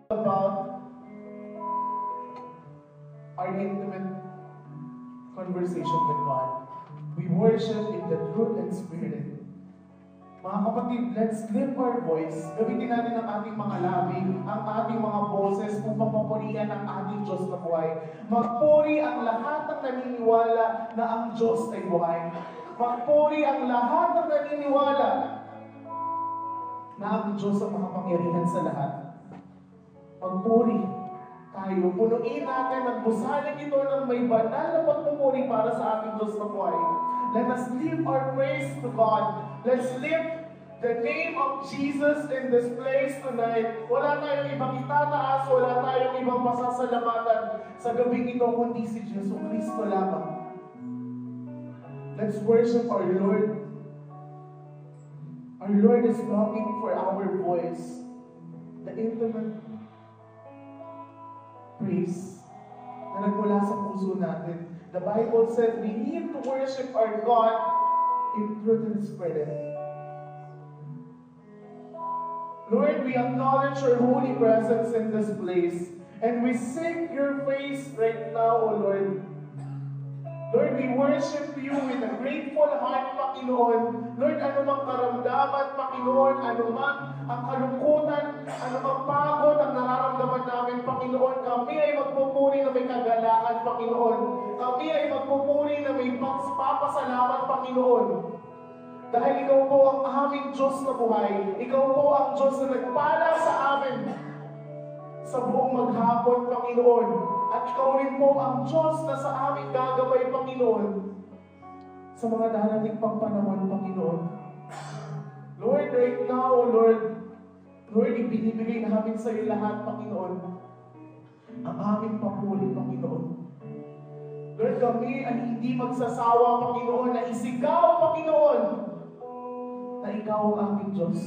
about our intimate conversation with God. We worship in the truth and spirit. Mga kapatid, let's lift our voice. Gamitin natin ang ating mga labi, ang ating mga boses upang papurihan ang ating Diyos na buhay. Magpuri ang lahat ng naniniwala na ang Diyos ay buhay. Magpuri ang lahat ng naniniwala na ang Diyos ang makapangyarihan sa lahat. Magpuri tayo. Punuin natin at busalin ito ng may banal na pagpupuri para sa ating Diyos na buhay. Let us lift our praise to God. Let's lift the name of Jesus in this place tonight. Wala tayong ibang itataas, wala tayong ibang pasasalamatan sa gabing ito, kundi si Jesu Cristo lamang. Let's worship our Lord. Our Lord is longing for our voice, the intimate praise na nagmula sa puso natin. The Bible said we need to worship our God in truth and spirit. Lord, we acknowledge your holy presence in this place, and we seek your face right now, O Lord. Lord, we worship you with a grateful heart, Panginoon. Lord, anumang karamdaman, Panginoon, anumang ang kalungkutan, anumang pagod ang nararamdaman namin, Panginoon, kami ay magpupuri na may kagalakan, Panginoon. Kami ay magpupuri na may papasalamat, Panginoon. Dahil ikaw po ang aming Diyos na buhay. Ikaw po ang Diyos na nagpala sa amin sa buong maghapon, Panginoon. At ikaw rin po ang Diyos na sa aming gagabay, Panginoon, sa mga darating pang panahon, Panginoon. Lord, right now, Lord, ibinibigay namin sa iyo lahat, Panginoon, ang aming papuri, Panginoon. Lord, kami ay hindi magsasawa, Panginoon, na isigaw, Panginoon, na ikaw ang aming Diyos.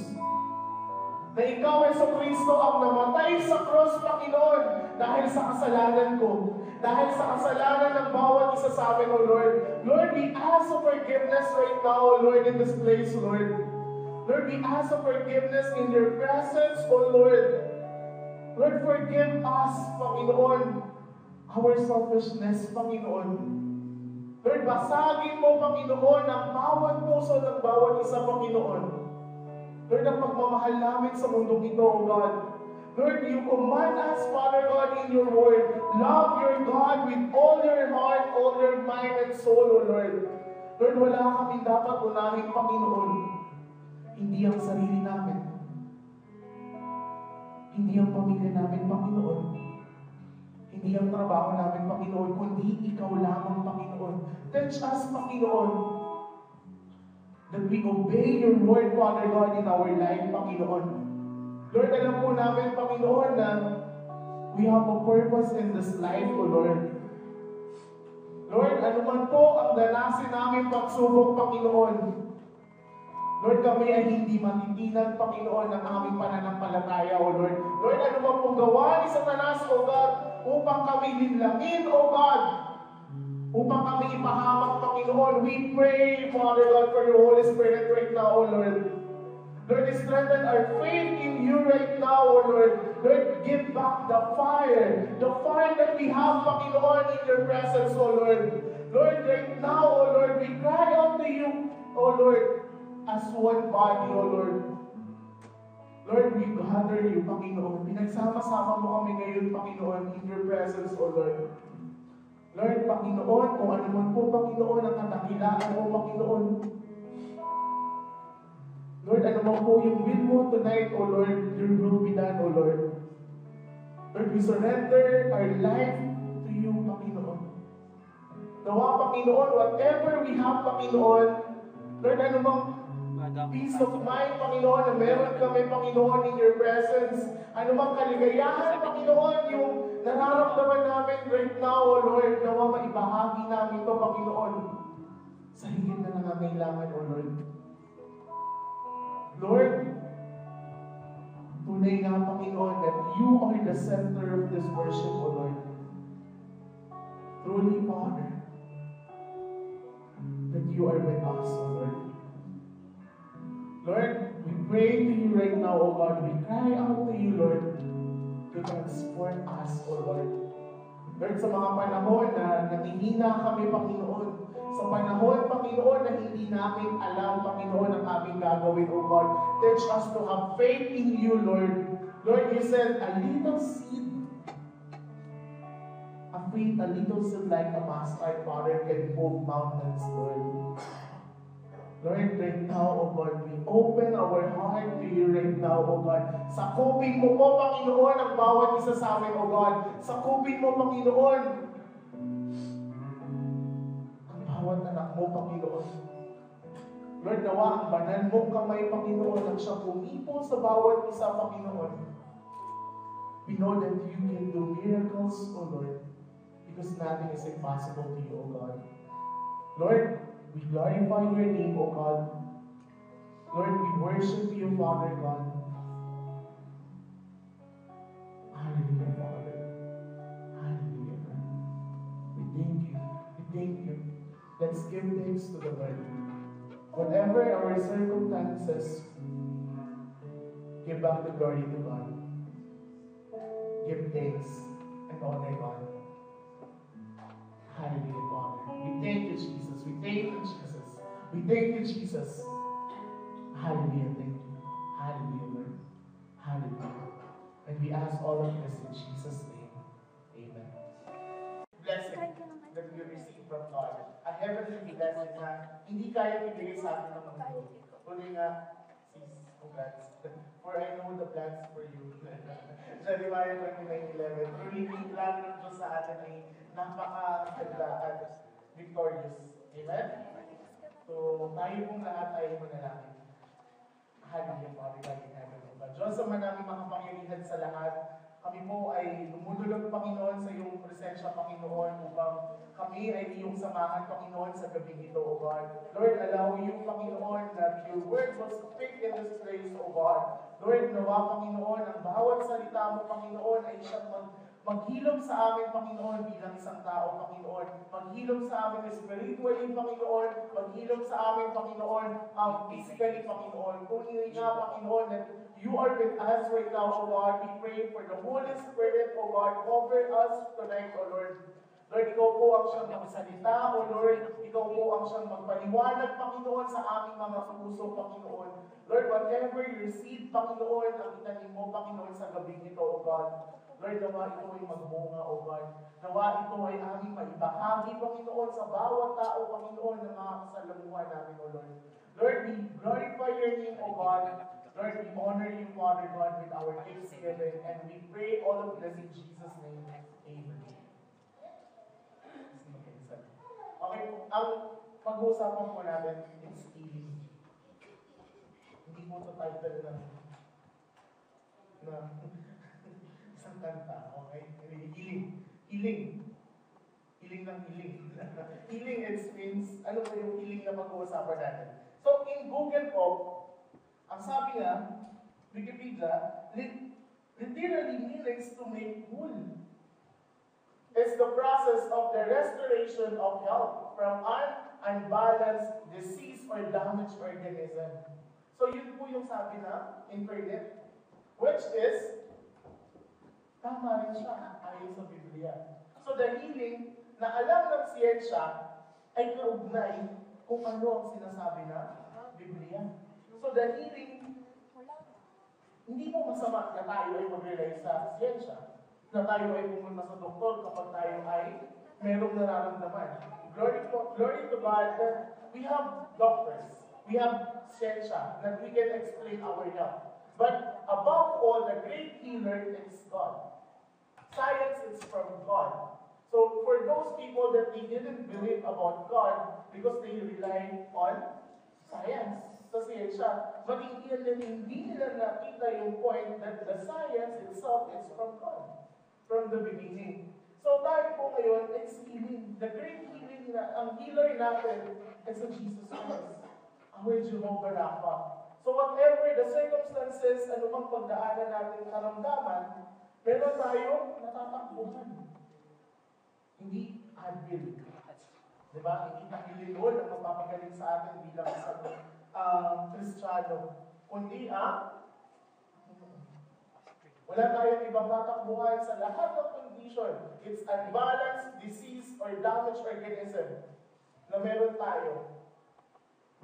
Na ikaw, Jesucristo, ang namatay sa cross, Panginoon, dahil sa kasalanan ko, dahil sa kasalanan ng bawat isa sa amin, O Lord. Lord, we ask for forgiveness right now, O Lord, in this place, Lord. Lord, we ask for forgiveness in your presence, O Lord. Lord, forgive us, Panginoon, our selfishness, Panginoon. Lord, basagin mo, Panginoon, ang bawat puso ng bawat isa, Panginoon. Lord, ang pagmamahal namin sa mundong ito, O God. Lord, you command us, Father God, in your word. Love your God with all your heart, all your mind and soul, O Lord. Lord, wala kami dapat unahin, Panginoon. Hindi ang sarili namin. Hindi ang pamilya namin, Panginoon. Hindi ang trabaho namin, Panginoon, kundi ikaw lamang, Panginoon. Teach us, Panginoon, that we obey your word, Father God, in our life, Panginoon. Lord, alam po namin, Panginoon, na we have a purpose in this life, O Lord. Lord, anuman po ang danasin namin pagsubok, Panginoon. Lord, kami ay hindi matitinag, Panginoon, ng aming pananampalataya, O Lord. Lord, anuman pong gawa ni Satanas, O God, upang kami linlangin, O God, upang kami ipahamak, Panginoon. We pray, Father God, for your Holy Spirit right now, O Lord. Lord, strengthen our faith in you right now, O Lord. Lord, give back the fire that we have, Panginoon, in your presence, O Lord. Lord, right now, O Lord, we cry out to you, O Lord, as one body, O Lord. Lord, we gather you, Panginoon. Pinagsama-sama mo kami ngayon, Panginoon, in your presence, O Lord. Lord, Panginoon, kung ano man po, Panginoon, ang katakilaan mo, Panginoon. Lord, ano man po yung will mo tonight, O Lord, your will be done, O Lord. Lord, we surrender our life to you, Panginoon. Nawa, Panginoon, whatever we have, Panginoon, Lord, ano mang peace of mind, Panginoon, na meron kami, Panginoon, in your presence. Ano mang kaligayahan, Panginoon, yung nararamdaman namin right now, O Lord, nawa maibahagi namin ito, Panginoon, sa higit na nangangailangan, O Lord. Lord, tunay nga, Panginoon, that you are the center of this worship, O Lord. Truly, Father, that you are with us, O Lord. Lord, we pray to you right now, O God. We cry out to you, Lord. to transform us, O Lord. Lord, sa mga panahon na nanghihina kami, Panginoon, sa panahon, Panginoon, na hindi namin alam, Panginoon, ang aming gagawin, O God, teach us to have faith in you, Lord. Lord, you said, a little seed, a little seed like a mustard, Father, can move mountains, Lord. Lord, right now, O God, we open our heart to you right now, O God. Sakupin mo po, Panginoon, ang bawat isa sa amin, O God. Sakupin mo, Panginoon, ang bawat anak mo, Panginoon. Lord, nawa ang banal mong kamay, Panginoon, ang siya pumipo sa bawat isa, Panginoon. We know that you can do miracles, O Lord, because nothing is impossible to you, O God. Lord, we glorify your name, O God. Lord, we worship you, Father God. Hallelujah, Father. Hallelujah, God. We thank you. We thank you. Let's give thanks to the Lord. Whatever our circumstances, give back the glory to God. Give thanks and honor God. Hallelujah, Father. We thank you, Jesus. We thank you, Jesus. We thank you, Jesus. Hallelujah, thank you. Hallelujah, Lord. Hallelujah. And we ask all of this in Jesus' name. Amen. Blessing that we receive from God. A heavenly blessing na hindi kaya ibigay sa atin ng mundo. Kundi nga, sis, congrats. For I know the plans for you. Jeremiah 29:11. Truly, yung plan ng Diyos sa atin ay napakaganda at victorious. Amen? So, tayo pong lahat ay manalangin. Hallelujah, Father God in heaven, O God. Diyos, sa manaming makapangyarihan sa lahat, kami po ay lumudulog, Panginoon, sa iyong presensya, Panginoon, upang kami ay iyong samahan, Panginoon, sa gabing ito, O God. Lord, allow you, Panginoon, that your word will speak in this place, O God. Lord, nawa, Panginoon, ang bawat salita mo, Panginoon, ay siyang maghilom sa amin, Panginoon, bilang isang tao, Panginoon. Maghilom sa amin spiritually, Panginoon. Maghilom sa amin, Panginoon, physically, Panginoon. Kung hindi nga, Panginoon, that you are with us right now, O God. We pray for the Holy Spirit, O God. Cover us tonight, O Lord. Lord, ikaw po ang siyang magsalita, O Lord. Ikaw po ang siyang magpaliwanag, Panginoon, sa aming mga puso, Panginoon. Lord, whatever your seed, Panginoon, ang itanim mo, Panginoon, sa gabing ito, O God. Lord, nawa ito ay magbunga, O God. Nawa ito ay aming maibahagi, Panginoon, sa bawat tao, Panginoon, na mga kasalamuhan namin, O Lord. Lord, we glorify your name, O God. Lord, we honor you, Father God, with our thanksgiving, and we pray all of this in Jesus' name. Amen. Okay, ang pag-uusapan po natin is healing. Hindi po ito title na isang kanta, okay? Healing. Healing. Healing ng healing. Healing, it means, ano po yung healing na pag-uusapan natin? So, in Google po, ang sabi nga, Wikipedia, literally means to make whole. It's the process of the restoration of health from an unbalanced, disease, or damaged organism. So, yun po yung sabi na internet, which is, tama rin siya, ayon sa Biblia. So, the healing na alam ng siyensya ay kaugnay kung ano ang sinasabi na Biblia. So, the healing, hindi po masama na tayo ay mag-rely sa siyensya. Na tayo ay pumunta sa doktor kapag tayo ay merong nararamdaman. Glory to God that we have doctors, we have science that we can explain our health. But above all, the great healer is God. Science is from God. So for those people that they didn't believe about God because they rely on science, sa siyensya, maging hindi nila nakita yung point that the science itself is from God. From the beginning. So tayo po ngayon, it's healing. The great healing na, ang healer natin is sa Jesus Christ. Our Jehovah Rapha. So whatever the circumstances, anumang pagdaanan natin karamdaman, meron tayong natatakbuhan. Hindi Advil. Diba? Hindi Tylenol ang magpapagaling sa atin bilang isang Kristiyano. Kundi Wala tayong ibang tatakbuhan sa lahat ng condition. It's unbalanced, disease, or damaged organism na meron tayo.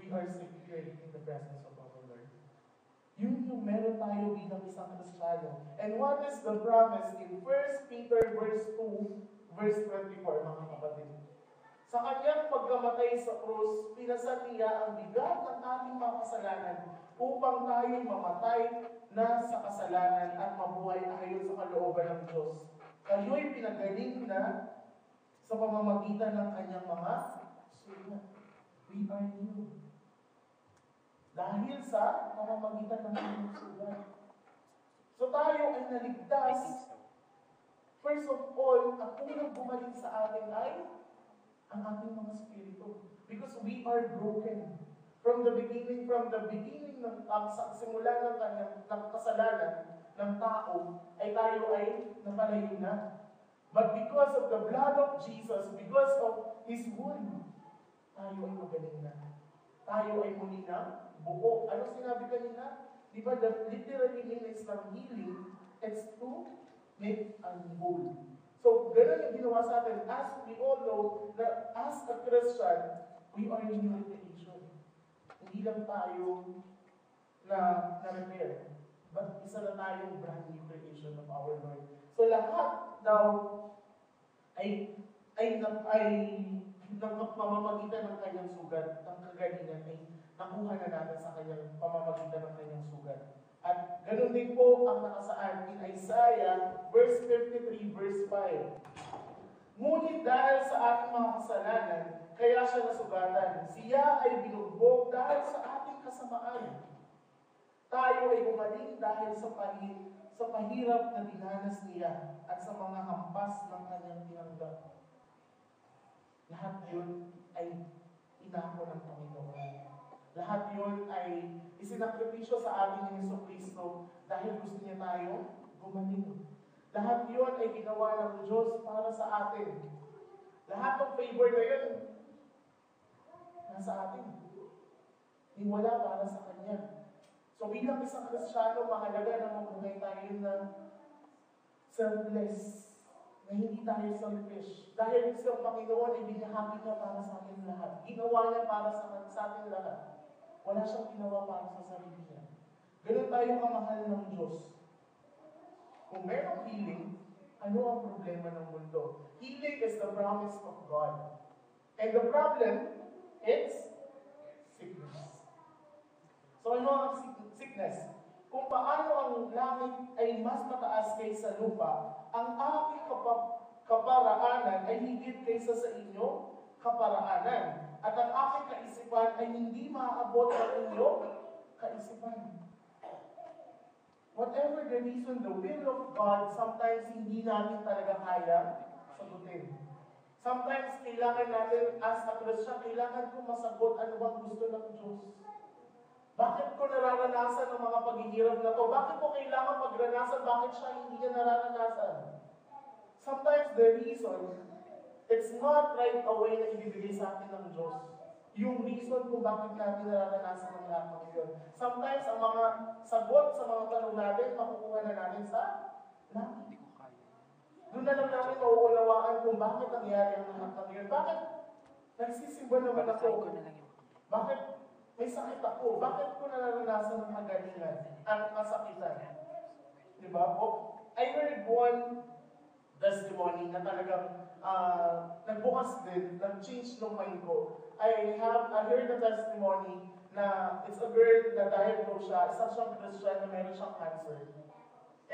We are secure in the presence of our Lord. Yun yung meron tayo bilang isang Kristiyano. And what is the promise in 1 Peter verse 2, verse 24, mga kapatid? Sa kanyang pagkamatay sa krus, pinasan niya ang bigat ng ating mga kasalanan upang tayo mamatay na sa kasalanan at mabuhay ayon sa kalooban ng Diyos. Kayo'y pinagaling na sa pamamagitan ng kanyang mga sugat. We are new. Dahil sa pamamagitan ng kanyang sugat. So tayo ay naligtas. First of all, ang unang bumalik sa atin ay ang ating mga spirito. Because we are broken. From the beginning ng sa simula ng kanyang ng kasalanan ng tao, ay tayo ay napalayo na. But because of the blood of Jesus, because of His wound, tayo ay magaling na. Tayo ay muli na buo. Ano sinabi kanina? Di ba, the literally means ng healing, it's to make us whole. So, ganun yung ginawa sa atin. As we all know, na as a Christian, we are a new creation. Hindi lang tayo na-repair, but isa na tayong brand new creation of our Lord. So, lahat daw ay pamamagitan ng kanyang sugat, ng kagalingan ay nakuha na natin sa kanyang pamamagitan ng kanyang sugat. At ganun din po ang nakasaad in Isaiah verse 53, verse 5. Ngunit dahil sa ating mga kasalanan, kaya siya nasugatan. Siya ay binugbog dahil sa ating kasamaan. Tayo ay gumaling dahil sa pahirap na dinanas niya at sa mga hampas ng kanyang tinanggap. Lahat yun ay inako ng Panginoon. Lahat yun ay isinakripisyo sa atin ni Jesucristo dahil gusto niya tayo gumaling. Lahat yun ay ginawa ng Diyos para sa atin. Lahat ng favor na yun, nasa atin. Wala para sa Kanya. So bilang isang Kristiyano, mahalaga na mabuhay tayo na selfless, na hindi tayo selfish. Dahil sa Panginoon ay binahagi niya para sa atin lahat. Ginawa niya para sa atin lahat. Wala siyang ginawa para sa sarili niya. Ganun tayo kamahal ng Diyos. Kung merong healing, ano ang problema ng mundo? Healing is the promise of God. And the problem is sickness. So ano ang sickness? Kung paano ang langit ay mas mataas kaysa lupa, ang aking kaparaanan ay higit kaysa sa inyo kaparaanan. At ang aking kaisipan ay hindi maaabot sa inyong kaisipan. Whatever the reason, the will of God, sometimes hindi natin talaga kaya sagutin. Sometimes kailangan natin, as a Christian, kailangan ko masagot ano bang gusto ng Diyos. Bakit ko nararanasan ang mga paghihirap na to? Bakit ko kailangan pagranasan? Bakit siya hindi niya nararanasan? Sometimes the reason, it's not right away na ibibigay sa atin ng Diyos. Yung reason kung bakit natin nararanasan ang lahat ng yun. Sometimes ang mga sagot sa mga tanong natin, makukuha na natin sa langit. Doon na lang natin mauunawaan kung bakit nangyari ang lahat ng yun. Bakit nagsisimba naman ako? Bakit may sakit ako? Bakit ko nararanasan ang kagalingan? Ang kasakitan? Diba po? I heard one testimony na talagang nagbukas din, nag-change ng mind ko. I heard a testimony na it's a girl na diagnosed siya, isa siyang Christian na meron siyang cancer.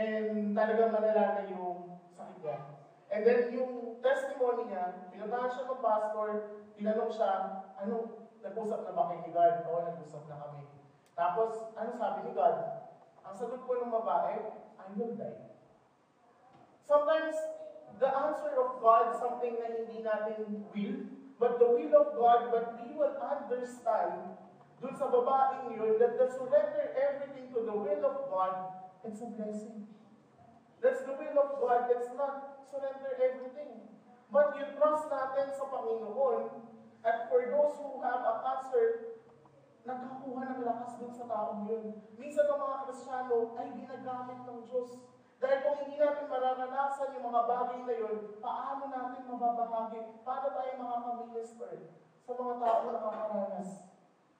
And talagang malala na yung sakit niya. And then yung testimony niya, pinuntahan siya ng pastor, tinanong siya, nag-usap na ba kayo ni God? Oo, nag-usap na kami. Tapos, ano sabi ni God? Ang sagot po ng babae, I will die. Sometimes, the answer of God, something na hindi natin will, but the will of God, but we will understand dun sa babaeng yun, that the surrender everything to the will of God, it's a blessing. That's the will of God. It's not surrender everything. But you trust natin sa Panginoon. At for those who have a cancer, nagkakuha ng lakas dun sa taong yun. Minsan ang mga Kristiyano ay ginagamit ng Diyos. Dahil kung hindi natin mararanasan yung mga bagay na yun, paano natin mababahagi? Paano tayo makaka-minister sa mga tao na nakakaranas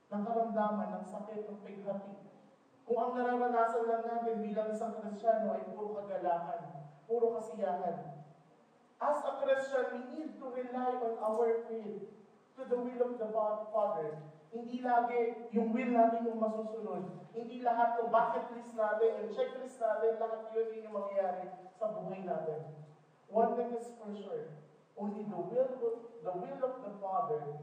ng karamdaman, ng sakit, ng pighati? Kung ang nararanasan lang natin bilang isang Kristiyano ay puro kagalakan, puro kasiyahan. As a Christian, we need to rely on our faith to the will of the Father. Hindi lagi yung will natin yung masusunod. Hindi lahat ng bucket list natin, yung checklist natin, lahat yun yung mangyayari sa buhay natin. One thing is for sure, only the will of the Father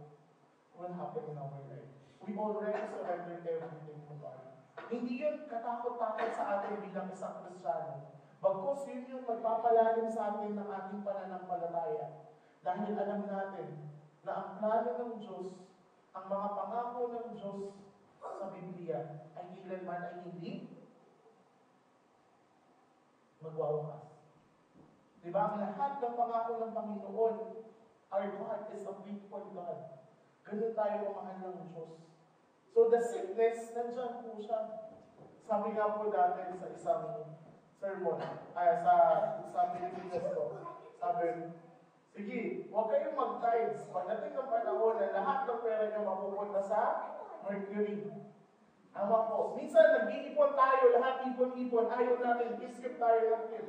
will happen in our life. We already surrendered everything to God. Hindi yun katakot-takot sa atin bilang isang Kristiyano. Bagkus yun yung magpapalalim sa atin ng ating pananampalataya. Dahil alam natin na ang plano ng Diyos, ang mga pangako ng Diyos sa Biblia ay kailanman ay hindi magwawakas. Diba? Ang lahat ng pangako ng Panginoon, our God is a faithful God. Ganun tayo kamahal ng Diyos. So the sickness, nandyan po siya. Sabi nga po dati sa isang sermon, sa Pilipinas ko, sabi, sige, huwag kayong mag-tithes. Pagdating ng panahon na lahat ng pera niyo mapupunta sa Mercury. Ama po. Minsan, nag-iipon tayo, lahat ipon-ipon, ayaw natin, iskip tayo ng tip.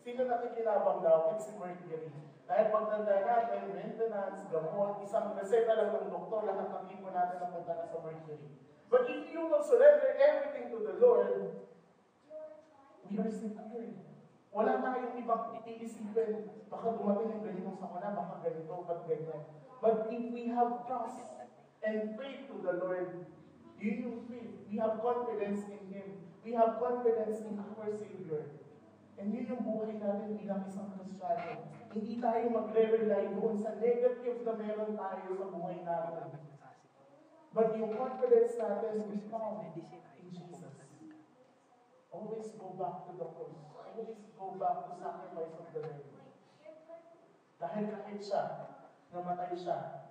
Sino nakikinabang daw? It's si Mercury. Dahil pagtanda natin, maintenance, gamot, isang reseta lang ng doktor, lahat ng ipon natin napunta na sa Mercury. But if you will surrender everything to the Lord, we are secure. Wala tayong ibang iisipin. Baka dumating yung ganitong sakuna, baka ganito, ba't ganyan. But if we have trust and faith to the Lord, yun yung faith. We have confidence in Him. We have confidence in our Savior. And yun yung buhay natin bilang isang Kristiyano. Hindi tayo magre-rely doon sa negative na meron tayo sa buhay natin. But yung confidence natin, we found in Jesus. Always go back to the cross. Always go back to sacrifice of the Lord. Dahil kahit siya, namatay siya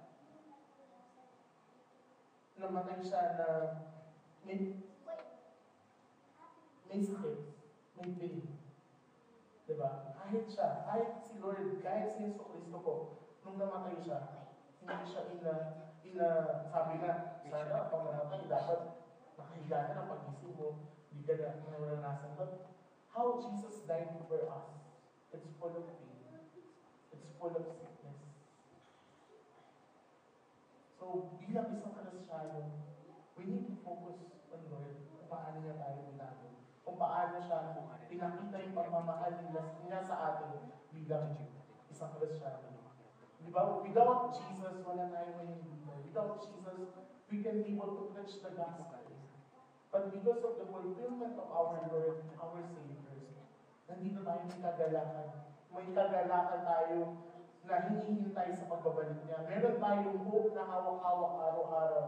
na may sakit, may pain. Diba? Kahit siya, kahit si Lord, kahit si Yesu Cristo po, nung namatay siya, hindi siya sabi nga, sana pag namatay, dapat nakahiga ka na pag-isip mo, hindi ka na naranasan. But how Jesus died for us, it's full of pain. It's full of sickness. So, bilang isang Kristiyano, we need to focus on Lord, kung paano niya tayo binago. Kung paano siya pinakita yung pagmamahal niya sa atin bilang isang Kristiyano. Diba? Without Jesus, wala tayo ngayon dito. Without Jesus, we can be able to preach the gospel. But because of the fulfillment of our Lord, our Savior, nandito tayo may kagalakan. May kagalakan tayo na hinihintay sa pagbabalik niya. Meron tayong hope na hawak-hawak araw-araw.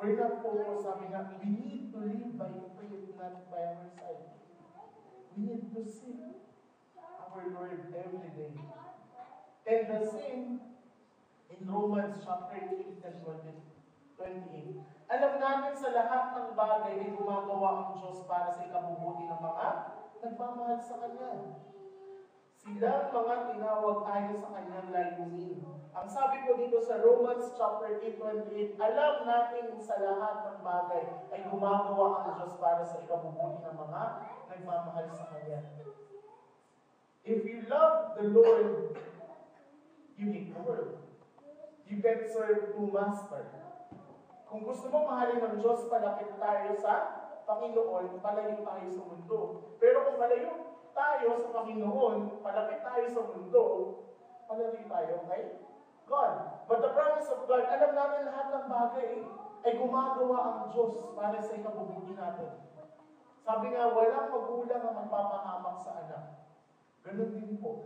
We're not focused, sabi nga, we need to live by faith, not by our sight. We need to seek our Lord every day. And the same in Romans chapter 8 and 28. Alam natin sa lahat ng bagay ay gumagawa ang Diyos para sa ikabubuti ng mga nagmamahal sa Kanya. Silang mga tinawag ayon sa Kanyang layunin. Ang sabi ko dito sa Romans chapter 8:28, alam natin sa lahat ng bagay ay gumagawa ang Diyos para sa ikabubuti ng mga nagmamahal sa Kanya. If you love the Lord, you hate the world. You can serve two masters. Kung gusto mo mahalin ng Diyos, palapit tayo sa Panginoon, palayo tayo sa mundo. Pero kung malayo tayo sa Panginoon, palapit tayo sa mundo, palayo tayo kay God. But the promise of God, alam natin lahat ng bagay ay gumagawa ang Diyos para sa ikabubuti natin. Sabi nga, walang magulang ang magpapahamak sa anak. Ganun din po.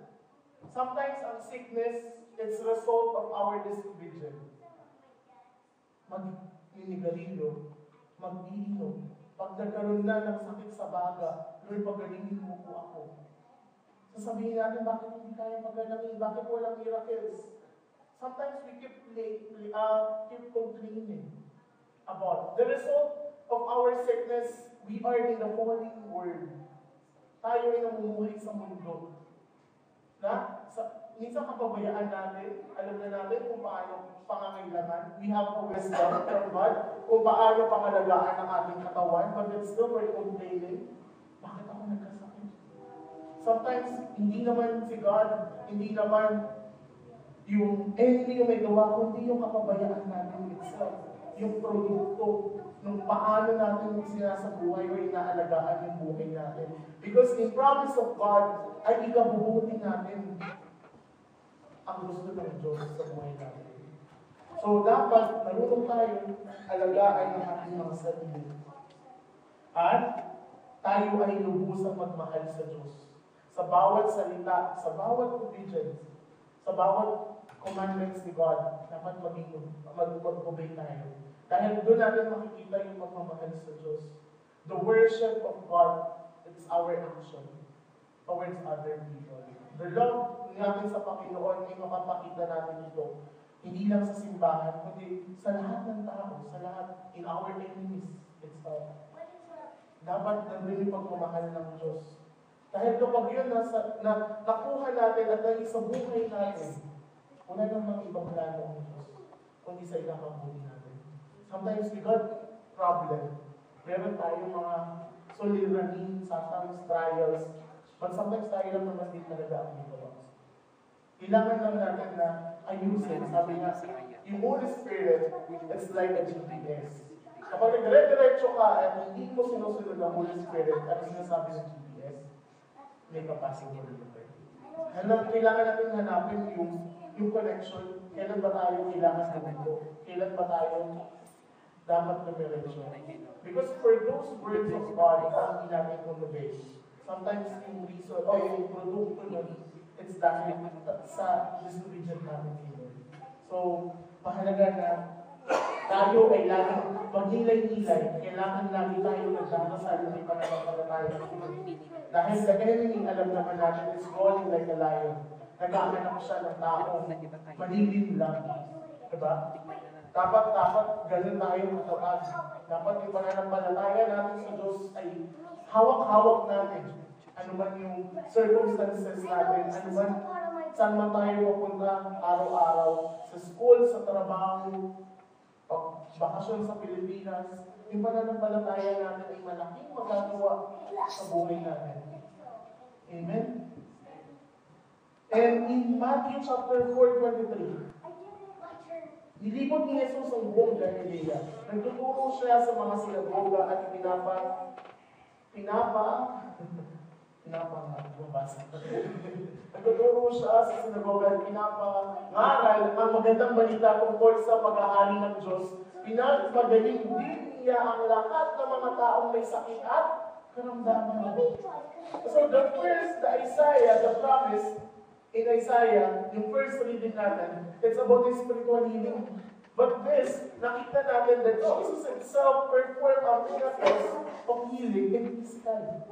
Sometimes ang sickness, it's result of our disobedience. Mag-inigarilyo, mag-iinom. Pag nagkaroon na ng sakit sa baga, Lord, pagalingin mo po ako. Sasabihin natin, bakit hindi tayo pagalangin? Bakit walang miracles? Sometimes we keep complaining about the result of our sickness. We are in the falling world. tayo ay namumuhay sa mundo na minsan kapabayaan natin, alam na natin kung paano pangangailangan. We have a wisdom from God kung paano pangalagaan ang ating katawan, but then still we're complaining, bakit ako nagkasakit? Sometimes, hindi naman si God, hindi naman hindi yung may gawa, kundi yung kapabayaan natin itself. Yung produkto, nung paano natin sinasabuhay o inaalagaan yung buhay natin. Because the promise of God ay ikabubuti natin ang gusto ng Diyos sa buhay natin. So dapat marunong tayo alagaan ang ating mga sarili. At tayo ay lubusang magmahal sa Diyos. Sa bawat salita, sa bawat obedience, sa bawat commandments ni God, dapat mag-obey tayo. Dahil doon natin makikita yung magmamahal sa Diyos. The worship of God, it's our action towards other people. The love natin sa Panginoon ay makapakita natin ito. Hindi lang sa simbahan, kundi sa lahat ng tao, sa lahat, in our enemies itself. Dapat nandun yung pagmamahal ng Diyos. Dahil kapag yun nakuha natin at naging sa buhay natin, wala namang ibang plano ng Diyos, kundi sa ikakabuti natin. Sometimes we got problem. Meron tayong mga suliranin, sometimes trials, but sometimes tayo lang naman din talaga ang ito. Kailangan lang natin na ayusin. Sabi nga, yung Holy Spirit, it's like a GPS. Kapag nagre-diretso ka at hindi mo sinusunod ang Holy Spirit, at sinasabi ng GPS, may capacity to repair. Kailangan natin hanapin yung connection. Kailan ba tayo kailangan dito? Kailan ba tayo dapat lumiretso? Because for those words of God, hindi natin convey. Sometimes yung reason, o yung produkto nun, it's dahil sa disobedient natin dito. So, mahalaga na tayo ay laging magnilay-nilay. Kailangan lagi tayo nagdadasal na may pananampalataya. Dahil the enemy, alam naman natin, is rolling like a lion. Naghahanap siya ng tao. Malilin lang. Diba? Dapat ganun tayo matawag. Dapat yung pananampalataya natin sa Diyos ay hawak-hawak natin. Ano man yung circumstances natin, ano man, saan man tayo mapunta araw-araw, sa school, sa trabaho, bakasyon sa Pilipinas, yung pananampalataya natin ay malaking magagawa sa buhay natin. Amen? And in Matthew chapter 4:23, nilibot ni Jesus ang buong Galilea. Nagtuturo siya sa mga sinagoga at nagtuturo siya sa sinagoga at pinapangaral ang magandang balita tungkol sa paghahari ng Diyos. Pinagmagaling din niya ang lahat ng mga taong may sakit at karamdaman. So the promise in Isaiah, yung first reading natin, it's about the spiritual healing. But this, nakita natin that Jesus Himself performed a miracle of healing in physical.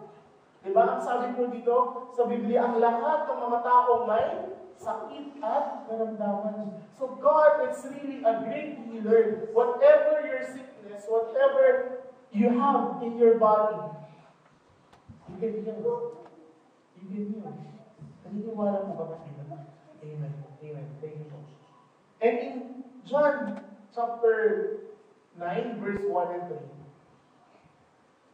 Diba? Ang sabi po dito sa Biblia, ang lahat ng mga tao may sakit at karamdaman. So God is really a great healer. Whatever your sickness, whatever you have in your body, you can heal. You can heal. Naniniwala po ba natin? Amen. Amen. Thank you po. And in John chapter 9, verse 1 and 3,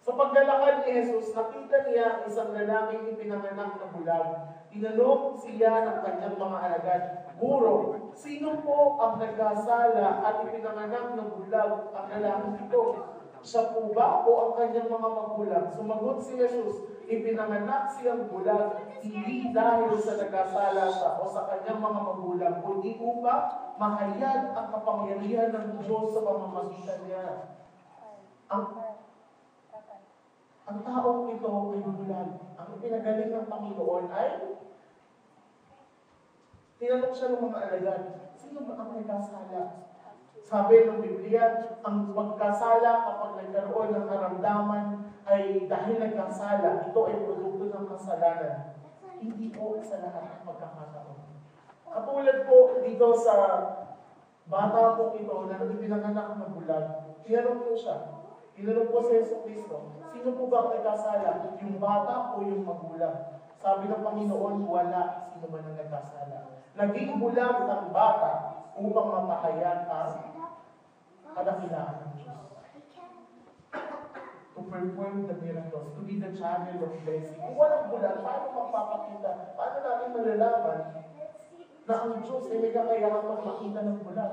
sa paglalakad ni Jesus, nakita niya ang isang lalaking ipinanganak na bulag. Tinanong siya ng kanyang mga alagad, Guro, sino po ang nagkasala at ipinanganak na bulag ang lalaking ito? Siya po ba o ang kanyang mga magulang? Sumagot si Jesus, ipinanganak siyang bulag, hindi dahil sa nagkasala siya o sa kanyang mga magulang, kundi upang mahayag ang kapangyarihan ng Diyos sa pamamagitan niya. Ang taong ito ay bulag. Ang ipinagaling ng Panginoon ay tinanong siya ng mga alagad, sino ba ang nagkasala? Sabi ng Biblia, ang pagkasala kapag nagkaroon ng karamdaman ay dahil nagkasala, ito ay produkto ng kasalanan. Hindi po sa lahat ng pagkakataon. Katulad po dito sa bata po ito na ipinanganak na bulag, tinanong po siya, Tinanong po si Yesu Cristo, sino po ba ang nagkasala? Yung bata o yung magulang? Sabi ng Panginoon, wala sino man ang nagkasala. Naging bulag ang bata upang mapahayag ang kadakilaan ng Diyos. To perform the miracles, to be the channel of blessing. Kung walang bulag, paano magpapakita? Paano natin malalaman na ang Diyos ay may kakayahan magpakita ng bulag?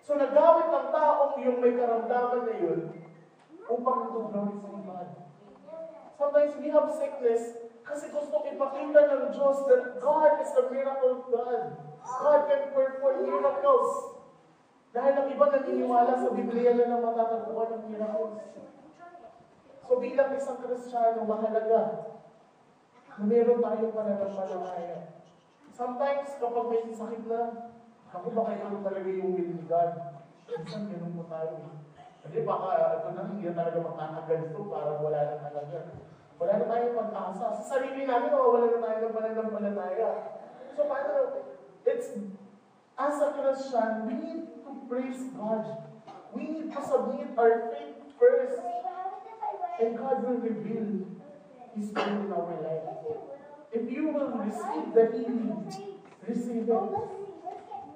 So nagamit ang taong yung may karamdaman na yun upang to glorify God. Sometimes we have sickness kasi gusto ipakita ng Diyos that God is the miracle God. God can perform miracles. Dahil ang iba naniniwala sa Biblia na matatagpuan ng miracles. So bilang isang Kristiyano, mahalaga na meron tayong pananampalataya. Sometimes kapag may sakit na, ako ba kayo talaga yung will ni God? Minsan ganun po tayo eh. Kasi baka ito na hindi na talaga magtatagal ito para wala na talaga. Wala na tayong pag-asa. Sa sarili namin, wala na tayo ng pananampalataya. So paano? It's, as a Christian, we need to praise God. We need to submit our faith first. And God will reveal His will in our life. If you will receive the healing, receive it.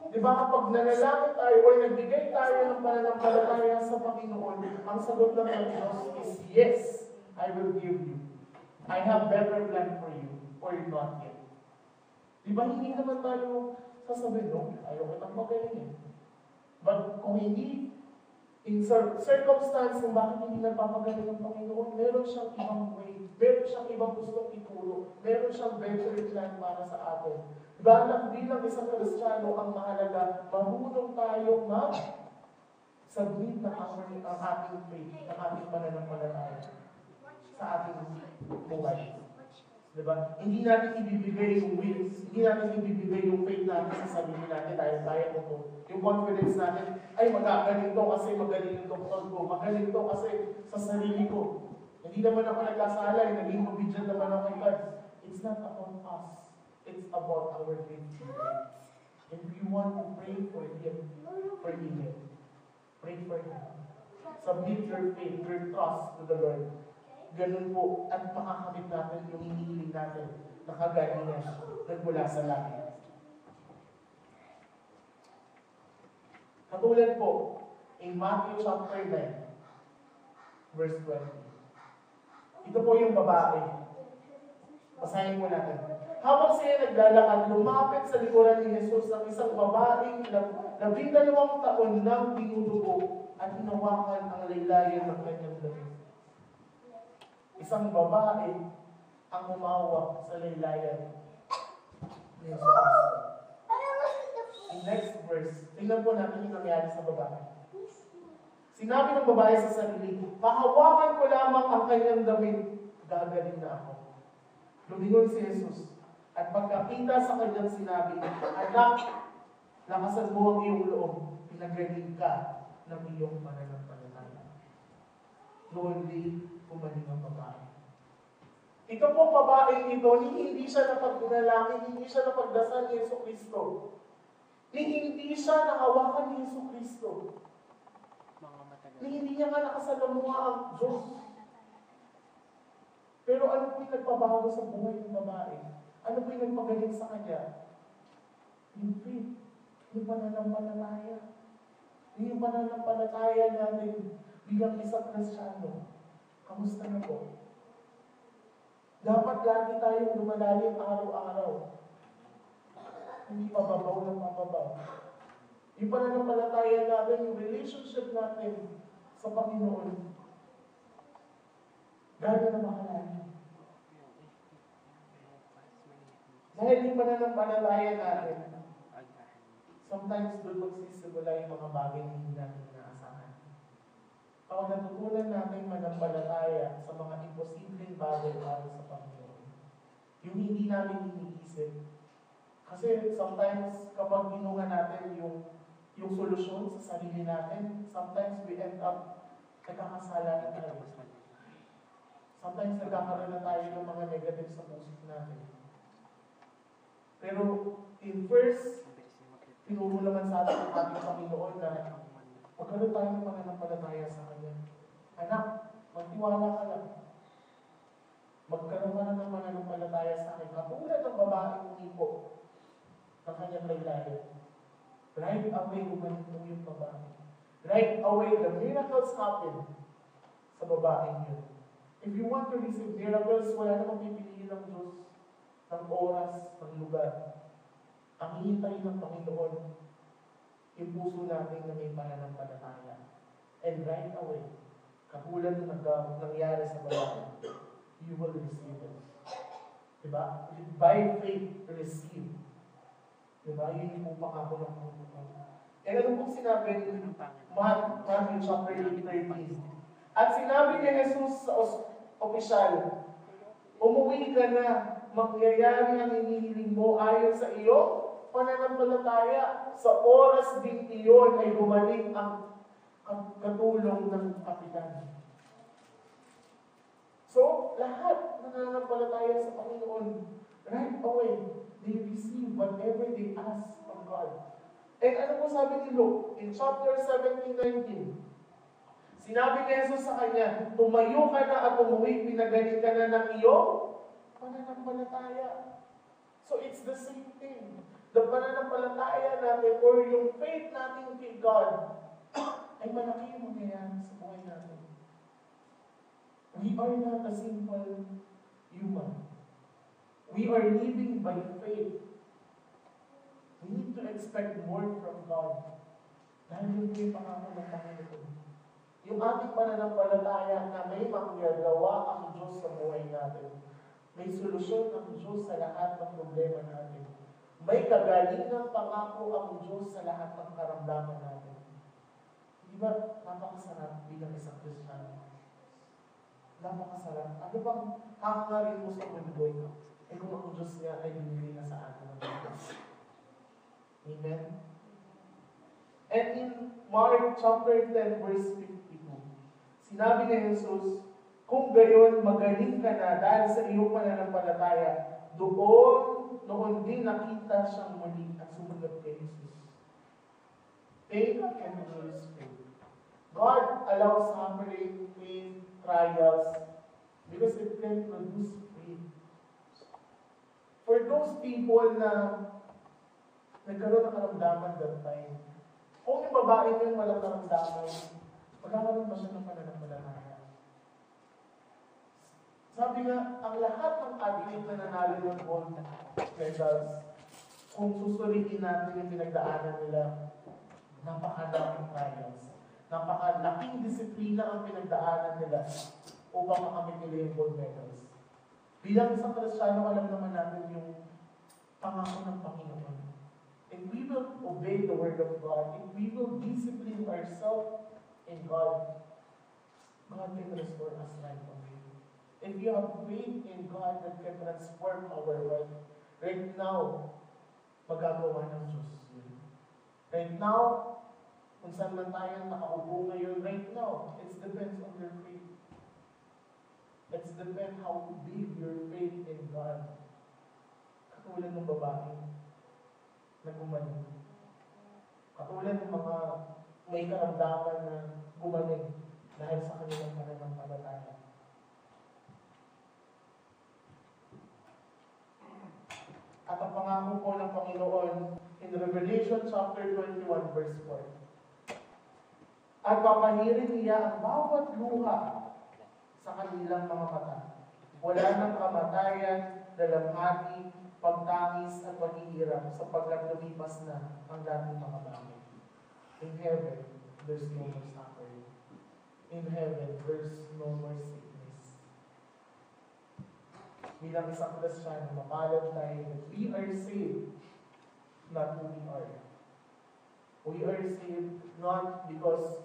Diba kapag nanalangin tayo o nagbigay tayo ng pananampalataya sa Panginoon, ang sagot ng Diyos is, yes, I will give you. I have better plan for you, or not yet. Diba hindi naman tayo sasabihin, no? Ayaw kitang magaling eh. But kung hindi, in circumstance kung bakit hindi nagpapagaling ng Panginoon, meron siyang ibang way, meron siyang ibang gustong ituro, meron siyang better plan para sa atin. Bilang isang Kristiyano, ang mahalaga, marunong tayong mag-submit ng ating faith, ng ating pananampalataya sa ating buhay. Diba? Hindi natin ibibigay yung wins, hindi natin ibibigay yung faith natin sa sarili natin dahil kaya ko to. Yung confidence natin, ay magagaling to kasi magaling yung doktor ko, magaling to kasi sa sarili ko. Hindi naman ako nagkasala, naging obedient naman ako kay God. It's not about us. It's about our faith. If you want to pray for Him, for healing, pray for Him. Submit your faith, your trust to the Lord. Ganun po, at makakamit natin yung hinihiling natin na kagalingan nagmula sa langit. Katulad po, in Matthew chapter 9, verse 20. Ito po yung babae. Basahin mo natin. Habang siya naglalakad, lumapit sa likuran ni Jesus ang isang babaeng 12 taon nang dinudugo at hinawakan ang laylayan ng kanyang damit. Isang babae ang umawak sa laylayan ni Jesus. In next verse, tingnan po natin yung nangyari sa babae. Sinabi ng babae sa sarili, pahawakan ko lamang ang kanyang damit, gagaling na ako. Lumingon si Jesus. At pagkakita sa kanyang sinabi, anak, lakasan mo ang iyong loob, pinagaling ka ng iyong pananampalataya. Slowly, umaling ang babae. Ito po babaeng ito, hindi siya napagdalangin, hindi siya napagdasal ni Yesu Cristo. Hindi siya nakawakan ni Yesu Cristo. Hindi niya nga nakasalamuha ang Diyos. Pero ano po yung nagpabago sa buhay ng babae? Ano po yung nagpagaling sa kanya? Yung faith. Yung pananampalataya. Yung pananampalataya natin bilang isang Kristiyano. Kamusta na po? Dapat lagi tayong lumalalim araw-araw. Hindi pababaw ng pababaw. Yung pananampalataya natin, yung relationship natin sa Panginoon, gano'n na mahalalim. Dahil yung pananampalataya natin, sometimes doon magsisimula yung mga bagay na hindi natin inaasahan. Kapag natutunan natin manampalataya sa mga imposibleng bagay para sa Panginoon, yung hindi namin iniisip. Kasi sometimes kapag ginunga natin yung solusyon sa sarili natin, sometimes we end up nagkakasala na tayo. Sometimes nagkakaroon na tayo ng mga negative sa puso natin. Pero in first, tinuro naman sa atin ang ating Panginoon na magkaroon tayo ng pananampalataya sa Kanya. Anak, magtiwala ka lang. Magkaroon ka na ng mananampalataya sa akin. Katulad ng babaeng umipo ng kanyang laylayan. Right away, gumaling mo yung babae. Right away, the miracles happen sa babaeng yun. If you want to receive miracles, wala namang pipiliin ng Diyos ng oras, ng lugar. Ang hihintay ng Panginoon, yung puso natin na may pananampalataya. And right away, katulad ng nangyari sa babae, you will receive it. Diba? By faith, receive. Diba? Yun yung pangako ng Panginoon. And ano pong sinabi ni Matthew chapter 8:13? At sinabi ni Jesus sa opisyal, umuwi ka na, mangyayari ang hinihiling mo ayon sa iyo, pananampalataya. Sa oras din iyon ay gumaling ang katulong ng kapitan. So, lahat na nananampalataya sa Panginoon, right away, they receive whatever they ask from God. And ano po sabi ni Luke? In chapter 17:19, sinabi ni Jesus sa kanya, tumayo ka na at umuwi, pinagaling ka na ng iyong pananampalataya. So, it's the same thing. The pananampalataya natin or yung faith natin kay God ay malaki yung mangyayari sa buhay natin. We are not a simple human. We are living by faith. We need to expect more from God. Dahil yun yung pangako ng Panginoon. Yung ating pananampalataya na may mangyagawa ang Diyos sa buhay natin. May solusyon ang Diyos sa lahat ng problema natin. May kagalingang pangako ang Diyos sa lahat ng karamdaman natin. Di ba, napakasarap bilang isang Kristiyano? Napakasarap. Ano bang hangarin mo sa mundo? Eh kung ang Diyos niya ay binili na sa atin ng Diyos. Amen? And in Mark chapter 10 verse 52, sinabi ni Jesus, kung gayon magaling ka na dahil sa iyong pananampalataya, noon din nakita siyang muli at sumunod kay Jesus. Faith and Holy Spirit. God allows suffering, pain, trials, because it can produce faith. For those people na nagkaroon ng karamdaman that time, kung yung babae yun walang karamdaman, magkakaroon ba siya ng pananampalataya? Sabi nga, ang lahat ng athlete na nanalo ng gold medals, kung susuriin natin yung pinagdaanan nila, napakalaking trials. Napakalaking disiplina ang pinagdaanan nila upang makamit nila yung gold medals. Bilang isang Kristiyano, alam naman natin yung pangako ng Panginoon. If we will obey the Word of God, if we will discipline ourselves in God, God can restore us right away. If you have faith in God that can transform our world, right now, magagawa ng Diyos yun. Right now, kung saan man tayo nakaupo ngayon, right now, it depends on your faith. It depends how big your faith in God. Katulad ng babae na gumaling. Katulad ng mga may karamdaman na gumaling dahil sa kanilang pananampalataya. At ang pangako po ng Panginoon in Revelation chapter 21 verse 4. At papahirin niya ang bawat luha sa kanilang mga mata. Wala nang kamatayan, dalamhati, pagtangis at paghihirap sapagkat lumipas na ang dating mga bagay. In heaven, there's no more suffering. In heaven, there's no more sickness. Bilang isang Kristiyano, mapalad tayo that we are saved, not who we are. We are saved not because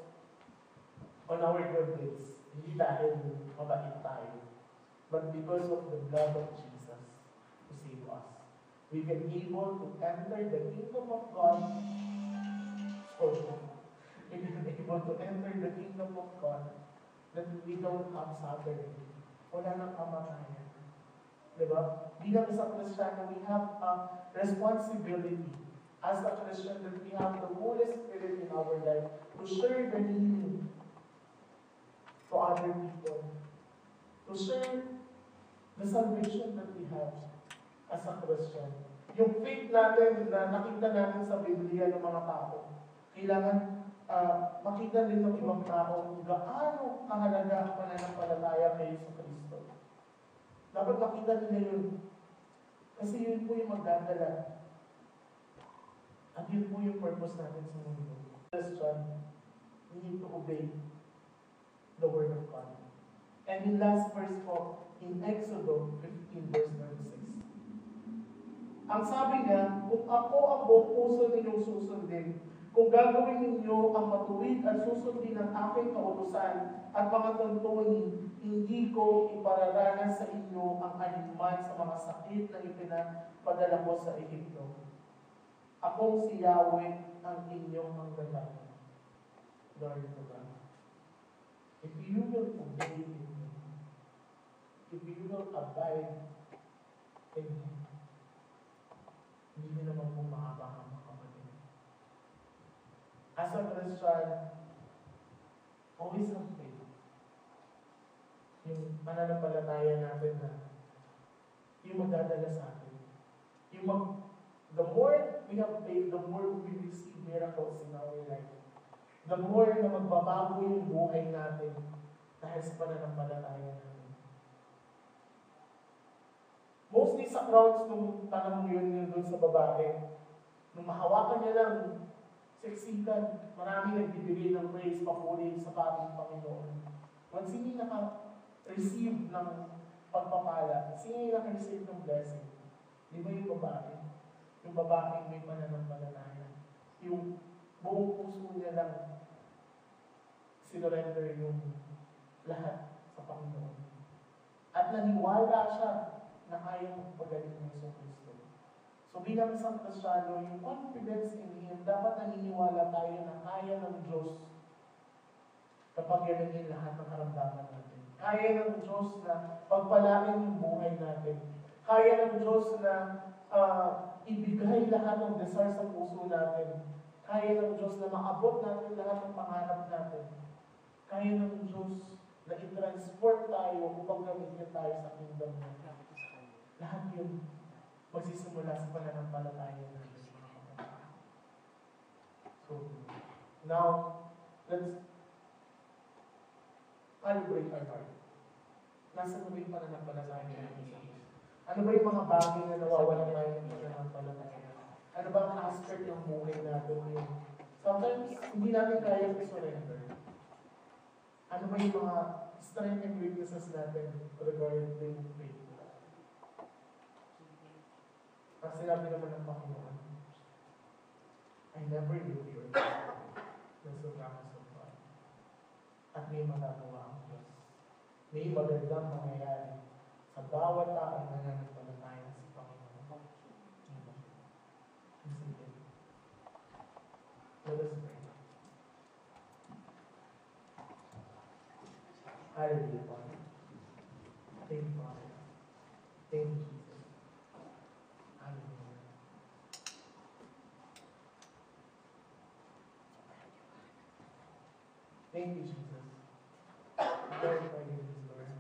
on our good deeds, hindi dahil mabait tayo, but because of the blood of Jesus to save us. We can be able to enter the kingdom of God. We can be able to enter the kingdom of God that we don't have suffering. Wala nang kamatayan. Diba? Bilang isang Kristiyano, we have a responsibility as a Christian that we have the Holy Spirit in our life to share the healing, to to other people, to share the salvation that we have as a Christian. Yung faith natin na nakita natin sa Biblia ng mga tao, kailangan makita din ng ibang tao kung gaano kahalaga ang pananampalataya kay Yesu Cristo. Dapat makita nila yun. Kasi yun po yung magdadala. At yun po yung purpose natin sa mundo. Christian, we need to obey the Word of God. And in last verse po, in Exodus 15 verse 36. Ang sabi niya, kung ako ang buong puso ninyong susundin, kung gagawin ninyo ang matuwid at susundin ang aking kautusan at mga tuntunin, hindi ko ipararanas sa inyo ang alinman sa mga sakit na ipinapadala ko sa Ehipto. Akong si Yahweh ang inyong manggagawa. Glory to God. If you will obey Him, if you will abide in Him, hindi naman po makabaka mga kapatid. As a Christian, always have faith. Yung pananampalataya natin na yung magdadala sa atin. The more we have faith, the more we receive miracles in our life. The more na magbabago yung buhay natin dahil sa pananampalataya natin. Mostly sa crowds nung tanong yun doon sa babae, nung mahawakan niya lang, seksikan, marami nagbibigay ng praise, papuri sa ating Panginoon. Kung sino naka-receive ng pagpapala, sino naka-receive ng blessing? Di ba yung babae? Yung babaeng may pananampalataya. Yung buong puso niya lang sinurrender yung lahat sa Panginoon. At naniwala siya na kayang pagaling ng Yesu Cristo. So bilang isang Kristiyano, yung confidence in Him, dapat naniniwala tayo na kaya ng Diyos kapag yanayin lahat ng karamdaman natin. Kaya ng Diyos na pagpalain yung buhay natin. Kaya ng Diyos na ibigay lahat ng desire sa puso natin. Kaya ng Diyos na maabot natin lahat ng pangarap natin. Kaya ng Diyos na i-transport tayo upang gamitin tayo sa kingdom natin. Lahat yun magsisimula sa pananampalataya natin. So, now, let's calibrate our heart. Nasaan ba yung pananampalataya natin sa Diyos? Ano ba yung mga bagay na nawawalan tayo ng pananampalataya? Ano ba ang aspect ng buhay natin yung sometimes hindi natin kaya i-surrender? Ano ba yung mga strengths and weaknesses natin regarding faith? Ang sinabi naman ng Panginoon, I never leave you. That's the promise of God. At may magagawa ang Diyos. May magandang mangyayari sa bawat taong nananampalataya sa Panginoon. Let us pray. Hallelujah, Father. Thank you, Father. Thank you, Jesus. Hallelujah. Thank you, Jesus. Glorify you, Lord.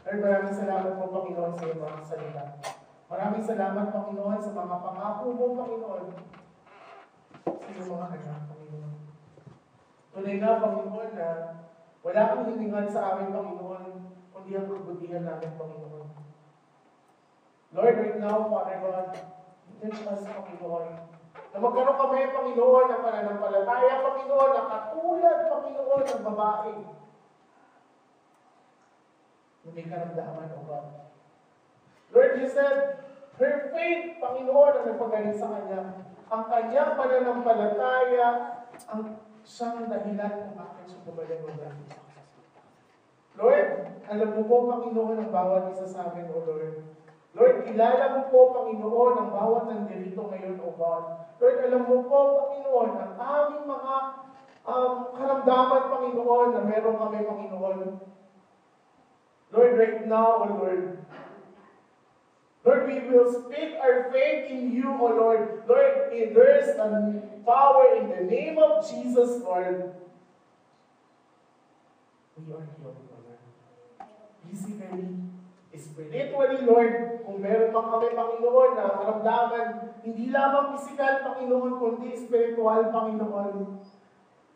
Lord, maraming salamat po, Panginoon, sa iyong mga salita. Maraming salamat, Panginoon, sa mga pangako mo, Panginoon, sa iyong mga anak, Panginoon. Tunay na, Panginoon, na wala kang hiningan sa amin, Panginoon, kundi ang kabutihan namin, Panginoon. Lord, right now, Father God, teach us, Panginoon, na magkaroon kami, Panginoon, ng pananampalataya, Panginoon, na katulad, Panginoon, ng babae. Na may karamdaman, O God. Lord, you said, her faith, Panginoon, ang nagpagaling sa kanya. Ang kanyang pananampalataya, ang siyang dahilan kung bakit siya gumaling, O God. Lord, alam mo po, Panginoon, ang bawat isa sa amin, O Lord. Lord, kilala mo po, Panginoon, ang bawat nandirito ngayon, O God. Lord, alam mo po, Panginoon, ang aming mga karamdaman, Panginoon, na meron kami, Panginoon. Lord, right now, O Lord, Lord, we will speak our faith in you, O Lord. Lord, there is a power in the name of Jesus, Lord. we are healed, Lord. Physically, spiritually, Lord, kung meron pa kami, Panginoon, na karamdaman, hindi lamang physical, Panginoon, kundi spiritual, Panginoon.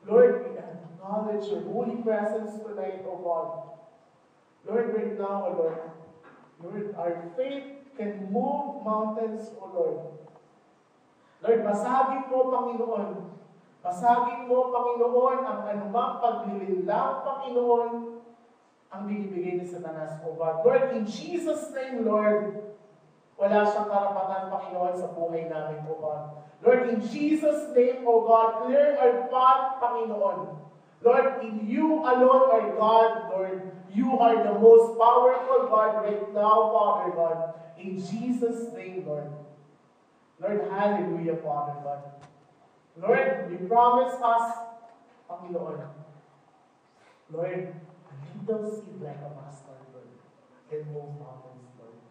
Lord, we acknowledge your holy presence tonight, O God. Lord, right now, O Lord, Lord, our faith can move mountains, O Lord. Lord, basagin mo, Panginoon. Basagin mo, Panginoon, ang anumang paglilinlang, Panginoon, ang binibigay ni Satanas, O God. Lord, in Jesus' name, Lord, wala siyang karapatan, Panginoon, sa buhay namin, O God. Lord, in Jesus' name, O God, clear our path, Panginoon. Lord, in you alone are God, Lord. You are the most powerful God right now, Father God. In Jesus' name, Lord. Lord, hallelujah, Father God. Lord, you promise us, Panginoon, Lord, a little seed like a mustard, Lord, can move mountains, Lord.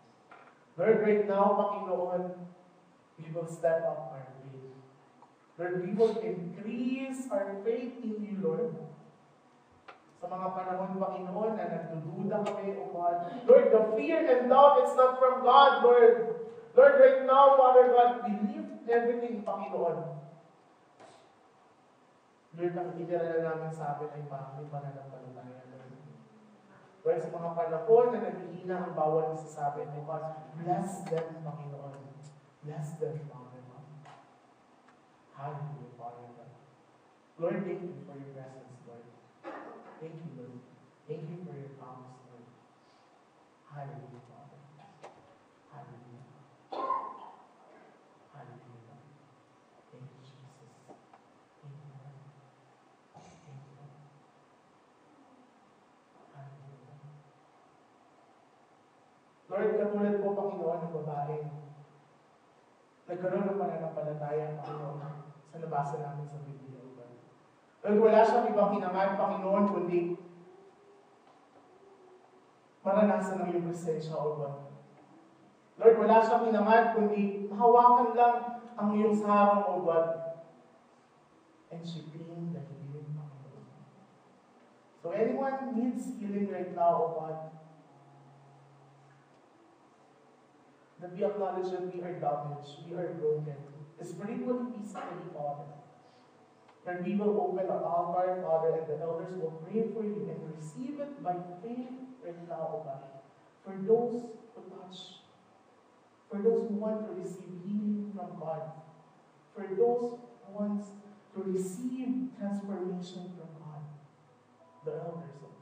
Lord, right now, Panginoon, we will step up our faith. Lord, we will increase our faith in you, Lord. Sa mga panahon, Panginoon, na nagdududa kami, O God. Lord, the fear and doubt, it's not from God, Lord. Lord, right now, Father God, we lift everything, Panginoon. Lord, ang itira na namin sa amin ay may pananampalataya, Lord. Lord, sa mga panahon na naghihina ang bawat isa sa amin, O God, bless them, Panginoon. Bless them, Father God. Hallelujah, Father God. Lord, thank you for your presence, Lord. Thank you, Lord. Thank you for your promise, Lord. Hallelujah, Father. Hallelujah. Hallelujah. Thank you, Jesus. Thank you, Lord. Thank you, Lord. Hallelujah. Lord, katulad po, Panginoon, ng babae, nagkaroon ng pananampalataya, Panginoon, sa nabasa namin sa Biblia, Lord. Lord, wala siyang ibang hinangad, Panginoon, kundi maranasan ng iyong presensya, O God. Lord, wala siyang hinangad, kundi mahawakan lang ang iyong sarong, O God. And she claimed the healing, Panginoon. So anyone needs healing right now, O God, that we acknowledge that we are damaged, we are broken, spiritually, physically, Father. And we will open our altar, Father, and the elders will pray for you and receive it by faith right now, O God. For those who touch, for those who want to receive healing from God, for those who want to receive transformation from God, the elders, O